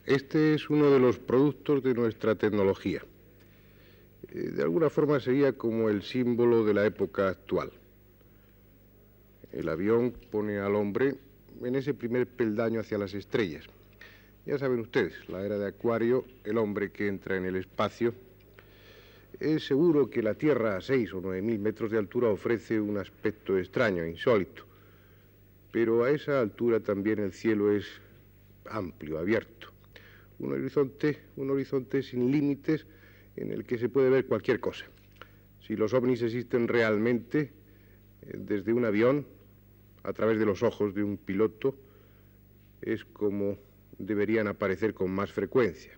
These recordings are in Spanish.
Este es uno de los productos de nuestra tecnología. De alguna forma sería como el símbolo de la época actual. El avión pone al hombre en ese primer peldaño hacia las estrellas. Ya saben ustedes, la era de Acuario, el hombre que entra en el espacio. Es seguro que la Tierra a 6 o 9.000 metros de altura ofrece un aspecto extraño, insólito. Pero a esa altura también el cielo es amplio, abierto. Un horizonte sin límites en el que se puede ver cualquier cosa. Si los ovnis existen realmente, desde un avión, a través de los ojos de un piloto, es como deberían aparecer con más frecuencia,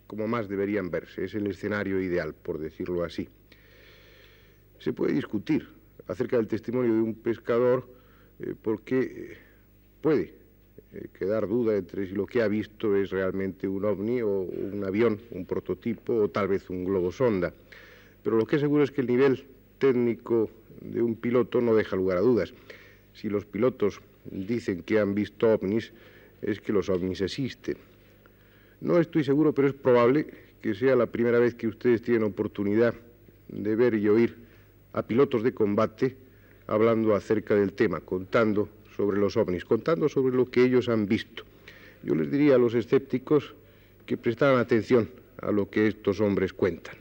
como más deberían verse. Es el escenario ideal, por decirlo así. Se puede discutir acerca del testimonio de un pescador porque puede quedar duda entre si lo que ha visto es realmente un ovni o un avión, un prototipo o tal vez un globo sonda. Pero lo que es seguro es que el nivel técnico de un piloto no deja lugar a dudas. Si los pilotos dicen que han visto ovnis, es que los ovnis existen. No estoy seguro, pero es probable que sea la primera vez que ustedes tienen oportunidad de ver y oír a pilotos de combate hablando acerca del tema, contando sobre los ovnis, contando sobre lo que ellos han visto. Yo les diría a los escépticos que prestaran atención a lo que estos hombres cuentan.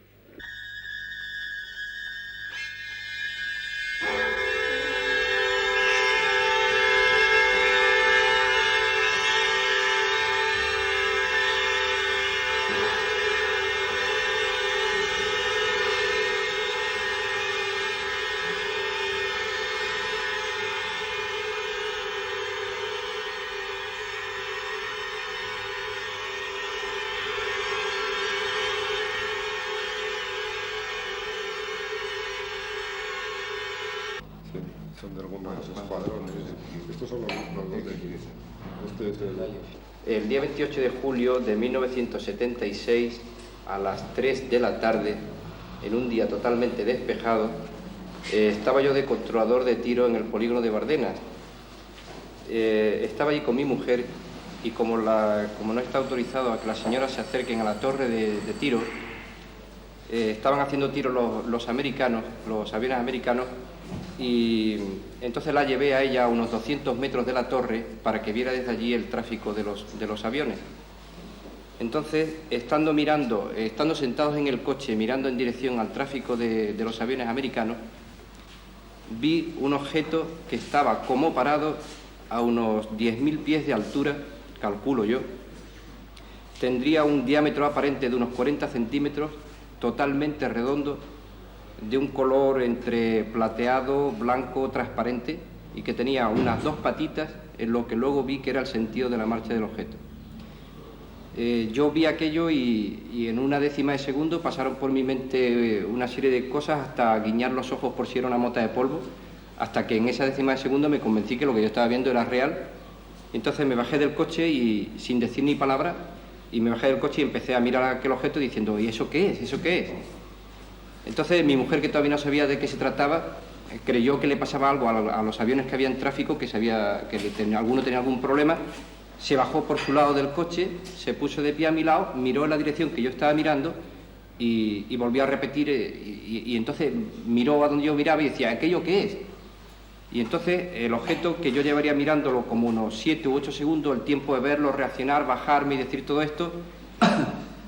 Son de algunos escuadrones. Estos son los de aquí. Este es el día 28 de julio de 1976, a las 3 de la tarde, en un día totalmente despejado, estaba yo de controlador de tiro en el polígono de Bardenas. Estaba allí con mi mujer y como no está autorizado a que las señoras se acerquen a la torre de tiro, estaban haciendo tiro los americanos, los aviones americanos, y entonces la llevé a ella a unos 200 metros de la torre para que viera desde allí el tráfico de los aviones. Entonces, estando sentados en el coche, mirando en dirección al tráfico de los aviones americanos, vi un objeto que estaba como parado a unos 10.000 pies de altura, calculo yo. Tendría un diámetro aparente de unos 40 centímetros, totalmente redondo, de un color entre plateado, blanco, transparente, y que tenía unas 2 patitas, en lo que luego vi que era el sentido de la marcha del objeto. Yo vi aquello y en una décima de segundo pasaron por mi mente una serie de cosas hasta guiñar los ojos por si era una mota de polvo, hasta que en esa décima de segundo me convencí que lo que yo estaba viendo era real. Entonces me bajé del coche y sin decir ni palabra, y me bajé del coche y empecé a mirar aquel objeto diciendo: ¿y eso qué es? ¿Eso qué es? Entonces mi mujer, que todavía no sabía de qué se trataba, creyó que le pasaba algo a los aviones que había en tráfico, que alguno tenía algún problema. Se bajó por su lado del coche, se puso de pie a mi lado, miró en la dirección que yo estaba mirando y volvió a repetir, y entonces miró a donde yo miraba y decía: ¿aquello qué es? Y entonces el objeto, que yo llevaría mirándolo como unos 7 u 8 segundos, el tiempo de verlo, reaccionar, bajarme y decir todo esto,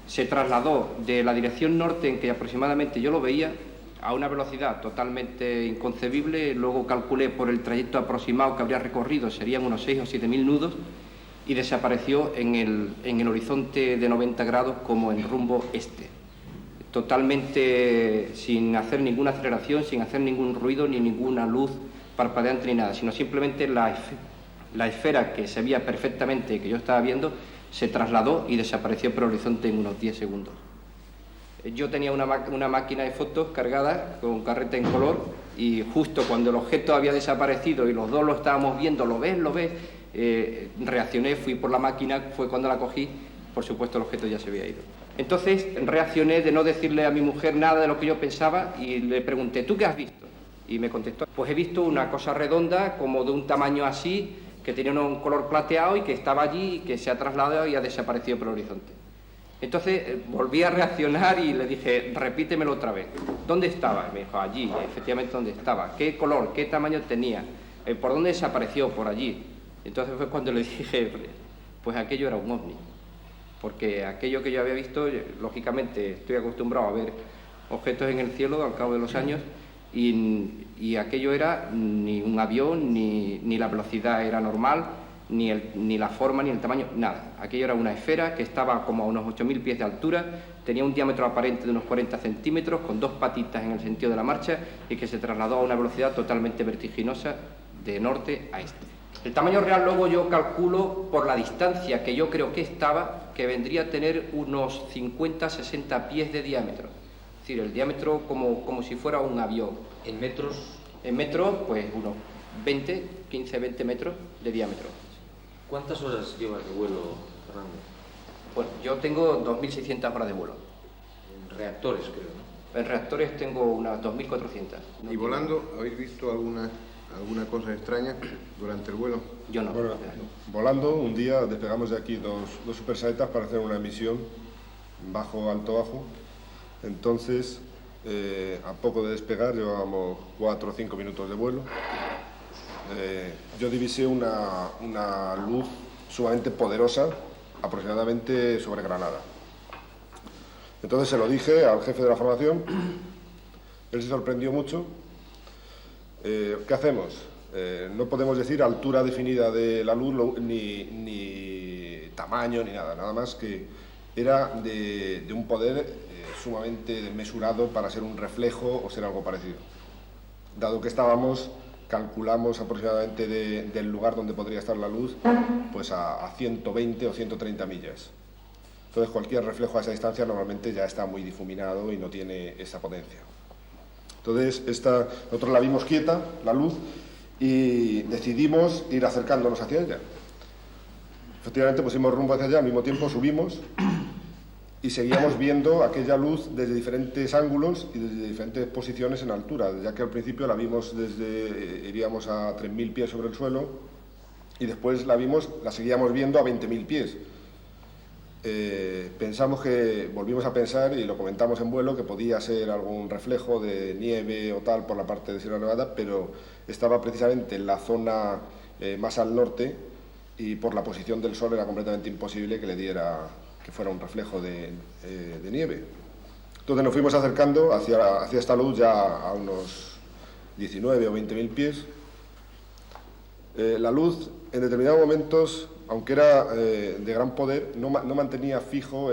se trasladó de la dirección norte en que aproximadamente yo lo veía a una velocidad totalmente inconcebible. Luego calculé por el trayecto aproximado que habría recorrido, serían unos 6 o 7.000 nudos, y desapareció en el horizonte de 90 grados como en rumbo este, totalmente sin hacer ninguna aceleración, sin hacer ningún ruido ni ninguna luz parpadeante ni nada, sino simplemente la la esfera que se veía perfectamente, que yo estaba viendo, se trasladó y desapareció por el horizonte en unos 10 segundos. Yo tenía una máquina de fotos cargada con carrete en color y justo cuando el objeto había desaparecido y los dos lo estábamos viendo, lo ves, reaccioné, fui por la máquina, fue cuando la cogí, por supuesto el objeto ya se había ido. Entonces reaccioné de no decirle a mi mujer nada de lo que yo pensaba y le pregunté, ¿tú qué has visto? Y me contestó, pues he visto una cosa redonda como de un tamaño así, que tenía un color plateado y que estaba allí y que se ha trasladado y ha desaparecido por el horizonte. Entonces volví a reaccionar y le dije, repítemelo otra vez. ¿Dónde estaba? Y me dijo, allí, efectivamente, ¿dónde estaba? ¿Qué color? ¿Qué tamaño tenía? ¿Por dónde desapareció? Por allí. Entonces fue cuando le dije, pues aquello era un ovni. Porque aquello que yo había visto, lógicamente estoy acostumbrado a ver objetos en el cielo al cabo de los años y aquello era ni un avión, ni la velocidad era normal, ni la forma, ni el tamaño, nada. Aquello era una esfera que estaba como a unos 8.000 pies de altura, tenía un diámetro aparente de unos 40 centímetros, con 2 patitas en el sentido de la marcha y que se trasladó a una velocidad totalmente vertiginosa de norte a este. El tamaño real luego yo calculo por la distancia que yo creo que estaba, que vendría a tener unos 50-60 pies de diámetro. Es decir, el diámetro como si fuera un avión. ¿En metros? En metros, pues unos 15-20 metros de diámetro. ¿Cuántas horas llevas de vuelo, Fernando? Bueno, yo tengo 2.600 horas de vuelo. En reactores, creo, ¿no? En reactores tengo unas 2.400. ¿Y volando habéis visto alguna cosa extraña durante el vuelo? Yo no. Bueno, volando, un día despegamos de aquí dos supersaetas para hacer una misión bajo, alto, bajo. Entonces, a poco de despegar, llevábamos 4 o 5 minutos de vuelo. Yo divisé una luz sumamente poderosa, aproximadamente sobre Granada. Entonces se lo dije al jefe de la formación, él se sorprendió mucho. ¿Qué hacemos? No podemos decir altura definida de la luz, ni tamaño, ni nada más que era de un poder sumamente mesurado para ser un reflejo o ser algo parecido. Dado que calculamos aproximadamente del lugar donde podría estar la luz, pues a 120 o 130 millas. Entonces cualquier reflejo a esa distancia normalmente ya está muy difuminado y no tiene esa potencia. Entonces nosotros la vimos quieta, la luz, y decidimos ir acercándonos hacia ella. Efectivamente pusimos rumbo hacia allá, al mismo tiempo subimos y seguíamos viendo aquella luz desde diferentes ángulos y desde diferentes posiciones en altura, ya que al principio la vimos iríamos a 3.000 pies sobre el suelo y después la seguíamos viendo a 20.000 pies. Volvimos a pensar y lo comentamos en vuelo que podía ser algún reflejo de nieve o tal por la parte de Sierra Nevada, pero estaba precisamente en la zona más al norte y por la posición del sol era completamente imposible que fuera un reflejo de nieve. Entonces nos fuimos acercando hacia esta luz ya a unos 19 o 20.000 pies. La luz en determinados momentos, aunque era de gran poder, no mantenía fijo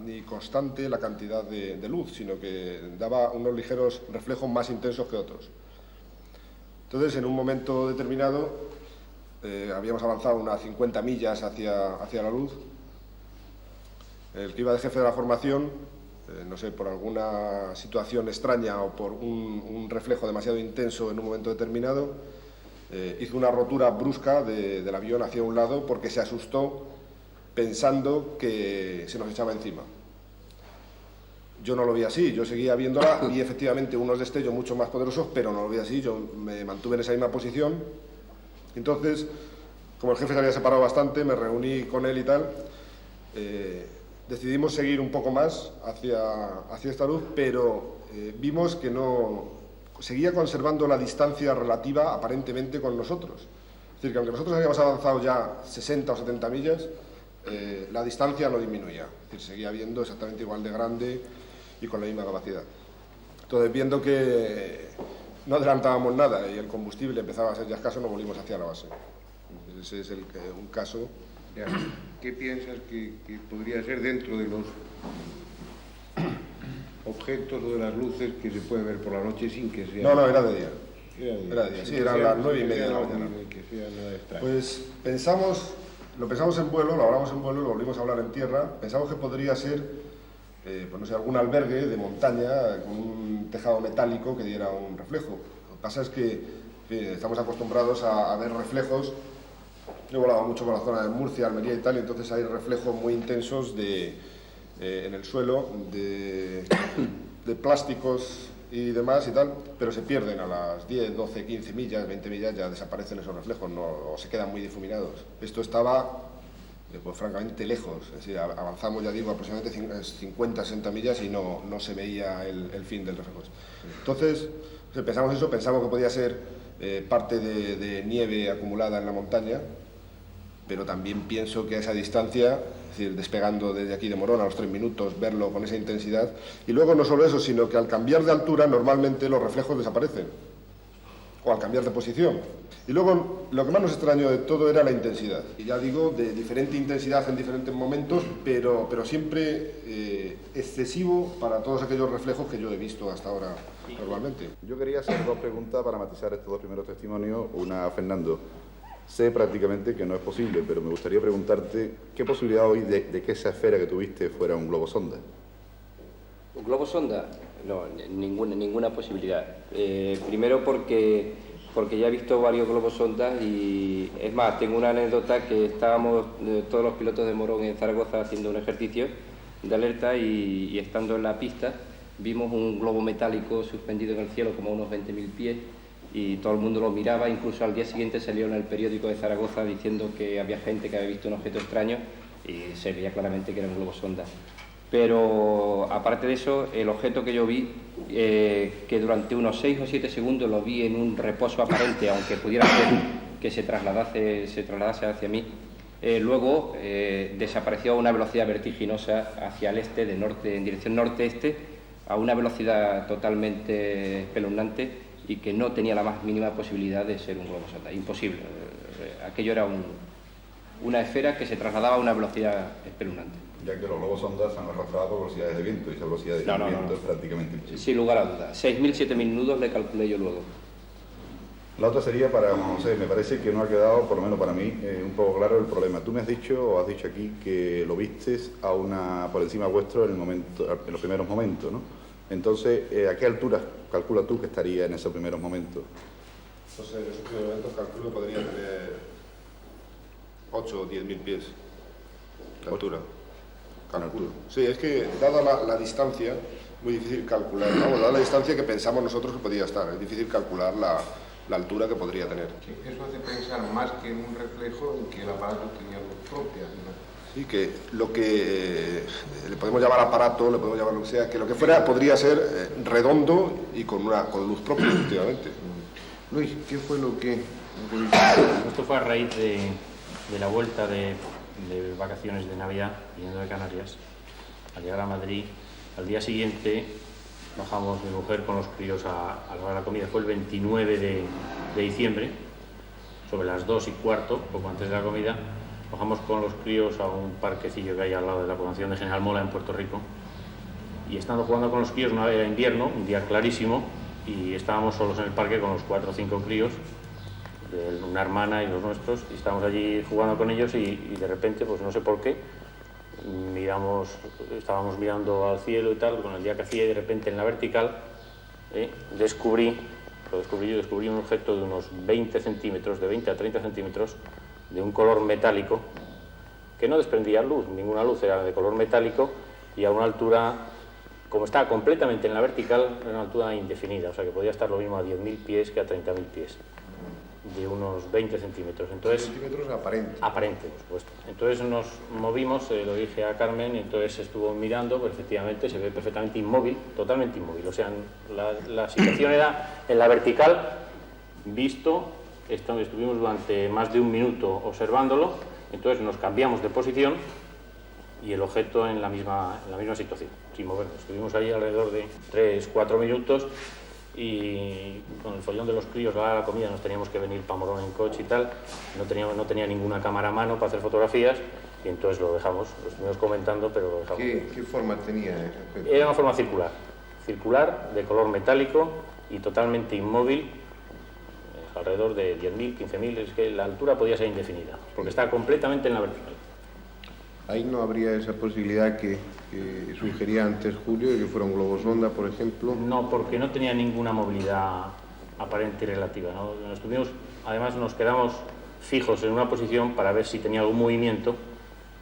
ni constante la cantidad de luz, sino que daba unos ligeros reflejos más intensos que otros. Entonces, en un momento determinado, habíamos avanzado unas 50 millas hacia la luz. El que iba de jefe de la formación, no sé, por alguna situación extraña o por un reflejo demasiado intenso en un momento determinado, hizo una rotura brusca del avión hacia un lado porque se asustó pensando que se nos echaba encima. Yo no lo vi así, yo seguía viéndola, vi efectivamente unos destellos mucho más poderosos, pero no lo vi así, yo me mantuve en esa misma posición. Entonces, como el jefe se había separado bastante, me reuní con él y tal, decidimos seguir un poco más hacia esta luz, pero vimos que seguía conservando la distancia relativa aparentemente con nosotros. Es decir, que aunque nosotros habíamos avanzado ya 60 o 70 millas, la distancia no disminuía. Es decir, seguía viendo exactamente igual de grande y con la misma capacidad. Entonces, viendo que no adelantábamos nada y el combustible empezaba a ser ya escaso, nos volvimos hacia la base. Ese es un caso. ¿Qué piensas que podría ser dentro de los objetos o de las luces que se puede ver por la noche sin que sea...? No, era de día. Era día, sí, eran las 9:30 de la mañana. Pues lo pensamos en vuelo, lo hablamos en vuelo, lo volvimos a hablar en tierra. Pensamos que podría ser, pues no sé, algún albergue de montaña con un tejado metálico que diera un reflejo. Lo que pasa es que estamos acostumbrados a ver reflejos. Yo he volado mucho por la zona de Murcia, Almería y tal, y entonces hay reflejos muy intensos en el suelo de plásticos y demás y tal, pero se pierden a las 10, 12, 15 millas, 20 millas, ya desaparecen esos reflejos, o se quedan muy difuminados. Esto estaba, pues francamente, lejos, es decir, avanzamos, ya digo, aproximadamente 50, 60 millas y no se veía el fin del reflejo. Entonces, pensamos eso, pensamos que podía ser parte de nieve acumulada en la montaña, pero también pienso que a esa distancia, es decir, despegando desde aquí de Morón a los 3 minutos, verlo con esa intensidad, y luego no solo eso, sino que al cambiar de altura normalmente los reflejos desaparecen, o al cambiar de posición. Y luego lo que más nos extrañó de todo era la intensidad, y ya digo, de diferente intensidad en diferentes momentos, pero siempre excesivo para todos aquellos reflejos que yo he visto hasta ahora normalmente. Yo quería hacer 2 preguntas para matizar estos 2 primeros testimonios, una a Fernando. Sé prácticamente que no es posible, pero me gustaría preguntarte qué posibilidad hoy de que esa esfera que tuviste fuera un globo sonda. ¿Un globo sonda? No, ninguna posibilidad. Primero porque ya he visto varios globos sondas y es más, tengo una anécdota que estábamos todos los pilotos de Morón en Zaragoza haciendo un ejercicio de alerta y estando en la pista vimos un globo metálico suspendido en el cielo como a unos 20.000 pies. Y todo el mundo lo miraba, incluso al día siguiente salió en el periódico de Zaragoza diciendo que había gente que había visto un objeto extraño y se veía claramente que era un globo sonda. Pero aparte de eso, el objeto que yo vi, que durante unos 6 o 7 segundos lo vi en un reposo aparente, aunque pudiera ser que se trasladase hacia mí, luego desapareció a una velocidad vertiginosa hacia el este, en dirección norte-este, a una velocidad totalmente espeluznante, y que no tenía la más mínima posibilidad de ser un globo sonda. Imposible. Aquello era una esfera que se trasladaba a una velocidad espeluznante. Ya que los globos sondas se han arrastrado por velocidades de viento, y esa velocidad de viento es prácticamente imposible. Sin lugar a dudas. 6.000, 7.000 nudos le calculé yo luego. La otra sería para, no sé, me parece que no ha quedado, por lo menos para mí, un poco claro el problema. Tú me has dicho, o has dicho aquí, que lo vistes por encima vuestro en los primeros momentos, ¿no? Entonces, ¿a qué altura calculas tú que estaría en esos primeros momentos? Entonces, en esos primeros momentos calculo que podría tener 8 o 10.000 pies de altura. Calculo. Sí, es que dada la distancia, muy difícil calcular. Vamos, dada la distancia que pensamos nosotros que podía estar, es difícil calcular la altura que podría tener. Eso hace pensar más que en un reflejo en que el aparato tenía luz propia, ¿no? Sí, que lo que le podemos llamar aparato, le podemos llamar lo que sea, que lo que fuera podría ser redondo y con luz propia, efectivamente. Luis, ¿qué fue lo que...? Esto fue a raíz de la vuelta de vacaciones de Navidad, viniendo de Canarias, al llegar a Madrid. Al día siguiente bajamos mi mujer con los críos a la hora de la comida. Fue el 29 de diciembre, sobre las 2:15, poco antes de la comida. Bajamos con los críos a un parquecillo que hay al lado de la población de General Mola en Puerto Rico, y estando jugando con los críos, era invierno, un día clarísimo, y estábamos solos en el parque con los 4 o 5 críos, una hermana y los nuestros, y estábamos allí jugando con ellos y de repente, pues no sé por qué, estábamos mirando al cielo y tal, con el día que hacía, y de repente en la vertical descubrí un objeto de unos 20 centímetros, de 20 a 30 centímetros, de un color metálico, que no desprendía luz, ninguna luz, era de color metálico, y a una altura, como estaba completamente en la vertical, era una altura indefinida, o sea que podía estar lo mismo a 10.000 pies que a 30.000 pies, de unos 20 centímetros. Entonces, centímetros aparente. Aparente, por supuesto. Entonces nos movimos, lo dije a Carmen, y entonces estuvo mirando, pero efectivamente se ve perfectamente inmóvil, totalmente inmóvil, o sea, la situación era en la vertical, visto. Estuvimos durante más de 1 minuto observándolo, entonces nos cambiamos de posición y el objeto en la misma situación, sin movernos. Estuvimos ahí alrededor de 3-4 minutos y con el follón de los críos, a la comida, nos teníamos que venir para Morón en coche y tal, no tenía ninguna cámara a mano para hacer fotografías, y entonces lo dejamos, lo estuvimos comentando, pero lo dejamos. ¿Qué forma tenía? Era una forma circular, de color metálico y totalmente inmóvil, alrededor de 10.000, 15.000, es que la altura podía ser indefinida, porque está completamente en la vertical. Ahí no habría esa posibilidad que sugería antes Julio, de que fuera un globo sonda, por ejemplo. No, porque no tenía ninguna movilidad aparente y relativa, ¿no? Además nos quedamos fijos en una posición para ver si tenía algún movimiento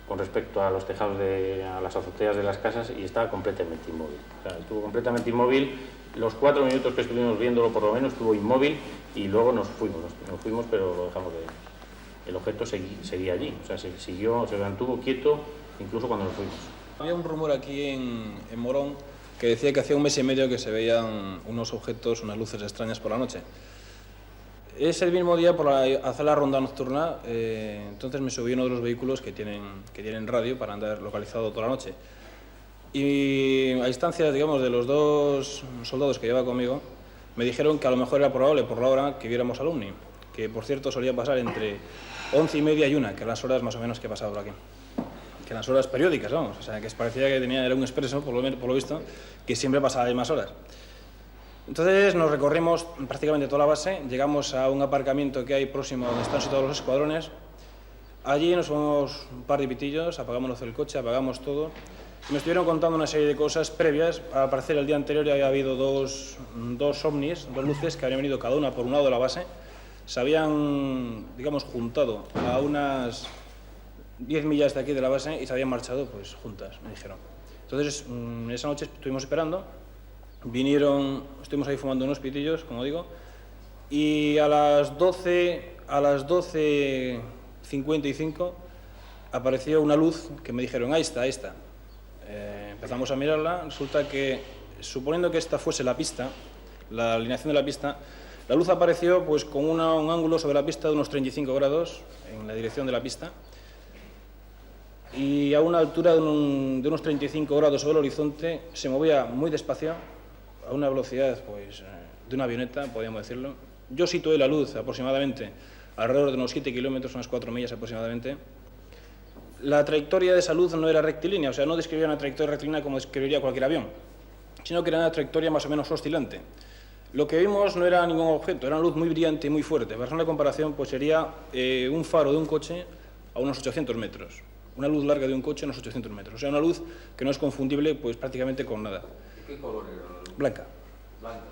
con respecto a los tejados, a las azoteas de las casas, y estaba completamente inmóvil. O sea, estuvo completamente inmóvil. Los 4 minutos que estuvimos viéndolo, por lo menos, estuvo inmóvil, y luego nos fuimos, pero lo dejamos de ver. El objeto seguía allí, o sea, se mantuvo quieto incluso cuando nos fuimos. Había un rumor aquí en Morón que decía que hacía 1 mes y medio que se veían unos objetos, unas luces extrañas por la noche. Ese mismo día, por hacer la ronda nocturna, entonces me subí a uno de los vehículos que tienen radio para andar localizado toda la noche. Y a instancias, digamos, de los 2 soldados que llevaba conmigo, me dijeron que a lo mejor era probable, por la hora, que viéramos al ovni, que por cierto solía pasar entre 11:30 y 1, que eran las horas más o menos que pasaba por aquí. Que eran las horas periódicas, vamos, o sea, que parecía que era un expreso, por lo visto, que siempre pasaba de más horas. Entonces nos recorrimos prácticamente toda la base, llegamos a un aparcamiento que hay próximo a donde están situados los escuadrones. Allí nos fuimos un par de pitillos, apagamos luz del coche, apagamos todo. Me estuvieron contando una serie de cosas previas. Al parecer el día anterior ya había habido dos ovnis, 2 luces que habían venido cada una por un lado de la base. Se habían, digamos, juntado a unas 10 millas de aquí de la base y se habían marchado pues juntas, me dijeron. Entonces esa noche estuvimos esperando. Vinieron, estuvimos ahí fumando unos pitillos, como digo, y a las 12:55 apareció una luz que me dijeron, ahí está. Empezamos a mirarla, resulta que, suponiendo que esta fuese la pista, la alineación de la pista, la luz apareció pues con un ángulo sobre la pista de unos 35 grados en la dirección de la pista, y a una altura de unos 35 grados sobre el horizonte. Se movía muy despacio, a una velocidad pues de una avioneta, podríamos decirlo. Yo situé la luz aproximadamente alrededor de unos 7 kilómetros, unas 4 millas aproximadamente. La trayectoria de esa luz no era rectilínea, o sea, no describía una trayectoria rectilínea como describiría cualquier avión, sino que era una trayectoria más o menos oscilante. Lo que vimos no era ningún objeto, era una luz muy brillante y muy fuerte. Para hacer una comparación, pues sería un faro de un coche a unos 800 metros. Una luz larga de un coche a unos 800 metros. O sea, una luz que no es confundible pues prácticamente con nada. ¿Qué color era? Blanca.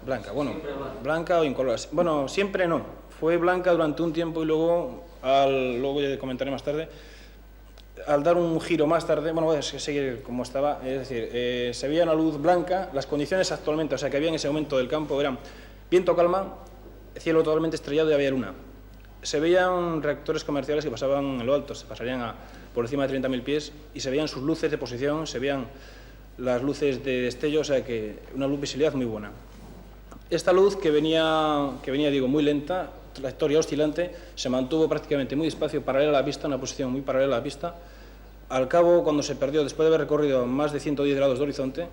Blanca, bueno, blanca o incolora. Bueno, siempre no. Fue blanca durante un tiempo y luego ya comentaré más tarde, al dar un giro más tarde, bueno, voy a seguir como estaba, es decir, se veía una luz blanca. Las condiciones actualmente, o sea, que había en ese momento del campo, eran viento calma, cielo totalmente estrellado y había luna. Se veían reactores comerciales que pasaban en lo alto, se pasarían por encima de 30.000 pies, y se veían sus luces de posición, se veían las luces de destello, o sea que una luz visibilidad muy buena. Esta luz que venía digo, muy lenta, trayectoria oscilante, se mantuvo prácticamente muy despacio, paralela a la pista, una posición muy paralela a la pista. Al cabo, cuando se perdió, después de haber recorrido más de 110 grados de horizonte,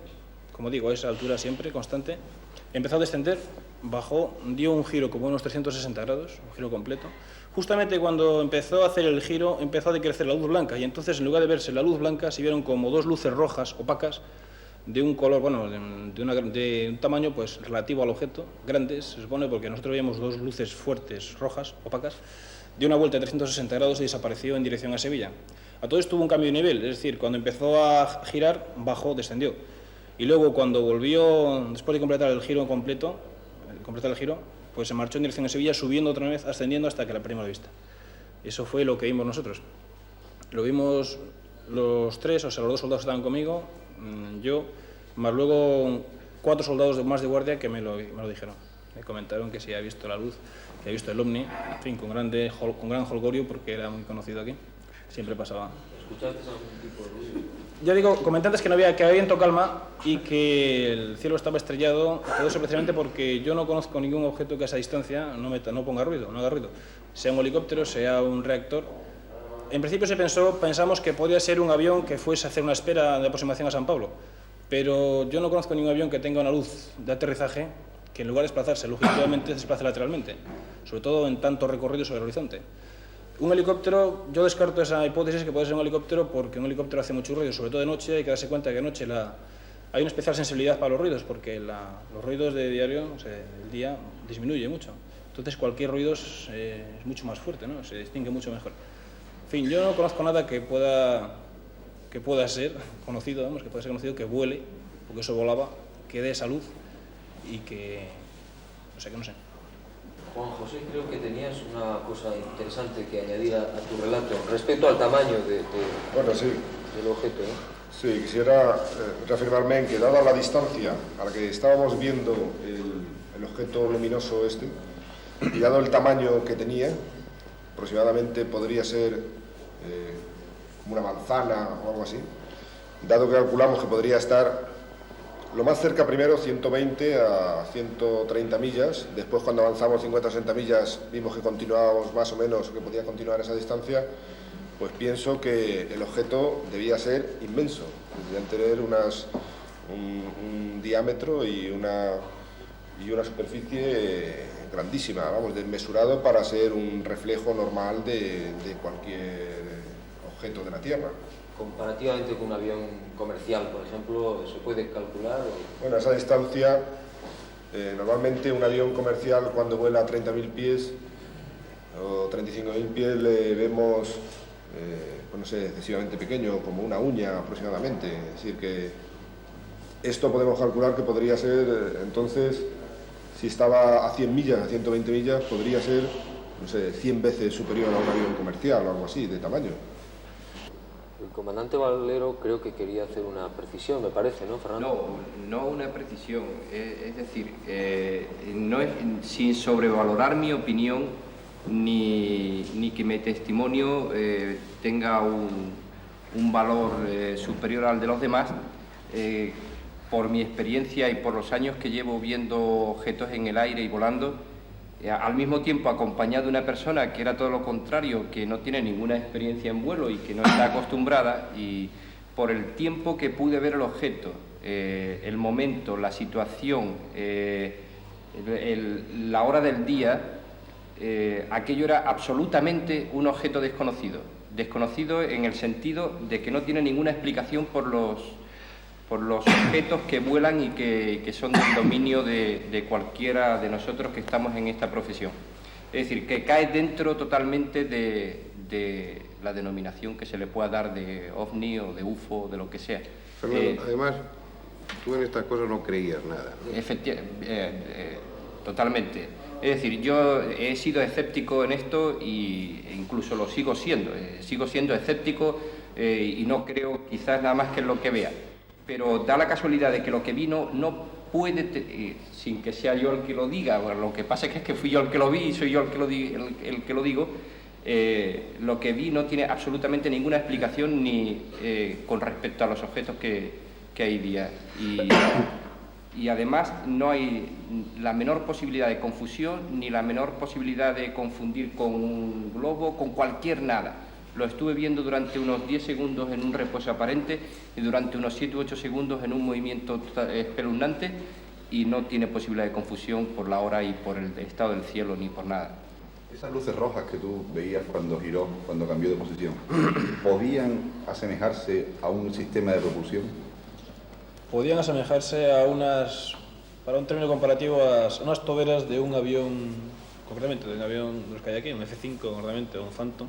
como digo, a esa altura siempre, constante, empezó a descender, bajó, dio un giro como unos 360 grados, un giro completo. Justamente cuando empezó a hacer el giro, empezó a decrecer la luz blanca, y entonces, en lugar de verse la luz blanca, se vieron como 2 luces rojas opacas, de un color, bueno, de un tamaño pues relativo al objeto, grandes, se supone, porque nosotros veíamos 2 luces fuertes, rojas, opacas, dio una vuelta de 360 grados y desapareció en dirección a Sevilla. A todo esto hubo un cambio de nivel, es decir, cuando empezó a girar, bajó, descendió. Y luego, cuando volvió, después de completar el giro completo, pues se marchó en dirección a Sevilla, subiendo otra vez, ascendiendo hasta que la perdimos de vista. Eso fue lo que vimos nosotros. Lo vimos los 3, o sea, los 2 soldados estaban conmigo, yo, más luego 4 soldados más de guardia que me lo dijeron. Me comentaron que si había visto la luz, que había visto el ovni, en fin, con gran jolgorio, porque era muy conocido aquí, siempre pasaba. ¿Escuchaste algún tipo de ruido? Ya digo, comenté antes que había viento calma y que el cielo estaba estrellado, todo eso precisamente porque yo no conozco ningún objeto que a esa distancia no ponga ruido, no haga ruido, sea un helicóptero, sea un reactor. En principio pensamos que podría ser un avión que fuese a hacer una espera de aproximación a San Pablo, pero yo no conozco ningún avión que tenga una luz de aterrizaje que en lugar de desplazarse longitudinalmente se desplace lateralmente, sobre todo en tanto recorrido sobre el horizonte. Un helicóptero, yo descarto esa hipótesis que puede ser un helicóptero porque un helicóptero hace mucho ruido, sobre todo de noche. Hay que darse cuenta que de noche hay una especial sensibilidad para los ruidos, porque los ruidos de diario, o sea, el día, disminuye mucho. Entonces cualquier ruido es mucho más fuerte, ¿no? Se distingue mucho mejor. En fin, yo no conozco nada que pueda ser conocido, vamos, que pueda ser conocido, que vuele, porque eso volaba, que dé esa luz y que no sé. Juan José, creo que tenías una cosa interesante que añadir a tu relato respecto al tamaño Bueno, sí. del objeto, ¿no? Sí, quisiera reafirmarme en que, dada la distancia a la que estábamos viendo el objeto luminoso este, y dado el tamaño que tenía, aproximadamente podría ser como una manzana o algo así, dado que calculamos que podría estar lo más cerca primero 120 a 130 millas, después cuando avanzamos 50 o 60 millas vimos que continuábamos más o menos, que podía continuar esa distancia, pues pienso que el objeto debía ser inmenso, debían tener un diámetro y una superficie grandísima, vamos, desmesurado para ser un reflejo normal de cualquier objeto de la Tierra. Comparativamente con un avión comercial, por ejemplo, ¿se puede calcular? Bueno, a esa distancia, normalmente un avión comercial cuando vuela a 30.000 pies o 35.000 pies le vemos, no sé, excesivamente pequeño, como una uña aproximadamente. Es decir, que esto podemos calcular que podría ser, entonces, si estaba a 100 millas, a 120 millas, podría ser, no sé, 100 veces superior a un avión comercial o algo así, de tamaño. El comandante Valero creo que quería hacer una precisión, me parece, ¿no, Fernando? No una precisión, es decir, no es, sin sobrevalorar mi opinión ni que mi testimonio tenga un valor superior al de los demás, por mi experiencia y por los años que llevo viendo objetos en el aire y volando, al mismo tiempo acompañado de una persona que era todo lo contrario, que no tiene ninguna experiencia en vuelo y que no está acostumbrada, y por el tiempo que pude ver el objeto, el momento, la situación, la hora del día, aquello era absolutamente un objeto desconocido. Desconocido en el sentido de que no tiene ninguna explicación por los objetos que vuelan y que son del dominio de cualquiera de nosotros que estamos en esta profesión. Es decir, que cae dentro totalmente de la denominación que se le pueda dar de ovni o de UFO o de lo que sea. Fernando, además, tú en estas cosas no creías nada, ¿no? Totalmente. Es decir, yo he sido escéptico en esto e incluso lo sigo siendo. Sigo siendo escéptico y no creo quizás nada más que en lo que vea. Pero da la casualidad de que lo que vi no puede, sin que sea yo el que lo diga, bueno, lo que pasa es que fui yo el que lo vi y soy yo el que lo digo, lo que vi no tiene absolutamente ninguna explicación ni con respecto a los objetos que hay día. Y además no hay la menor posibilidad de confusión ni la menor posibilidad de confundir con un globo, con cualquier nada. Lo estuve viendo durante unos 10 segundos en un reposo aparente y durante unos 7 u 8 segundos en un movimiento espeluznante, y no tiene posibilidad de confusión por la hora y por el estado del cielo ni por nada. Esas luces rojas que tú veías cuando giró, cuando cambió de posición, ¿podían asemejarse a un sistema de propulsión? Podían asemejarse a para un término comparativo, a unas toberas de un avión, concretamente de un avión de los que hay aquí, un F-5 concretamente, o un Phantom.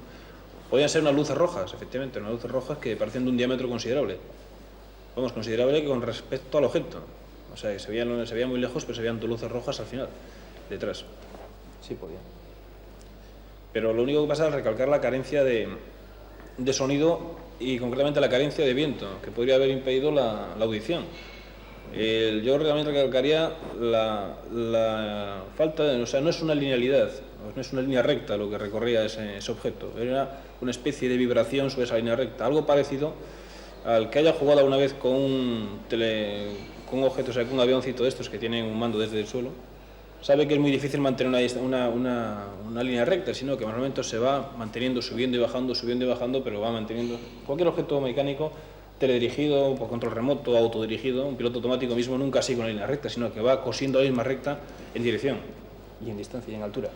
Podían ser unas luces rojas, efectivamente, unas luces rojas que parecían de un diámetro considerable. Vamos, considerable con respecto al objeto. O sea, que se veían muy lejos, pero se veían dos luces rojas al final, detrás. Sí, podían. Pero lo único que pasa es recalcar la carencia de sonido y concretamente la carencia de viento, que podría haber impedido la audición. Yo realmente recalcaría la falta de... O sea, no es una linealidad, no es una línea recta lo que recorría ese objeto. Era una especie de vibración sobre esa línea recta, algo parecido al que haya jugado alguna vez con un objeto, o sea, con un avioncito de estos que tienen un mando desde el suelo, sabe que es muy difícil mantener una línea recta, sino que normalmente se va manteniendo, subiendo y bajando, pero va manteniendo. Cualquier objeto mecánico teledirigido, por control remoto, autodirigido, un piloto automático mismo nunca sigue una línea recta, sino que va cosiendo la misma recta en dirección y en distancia y en altura.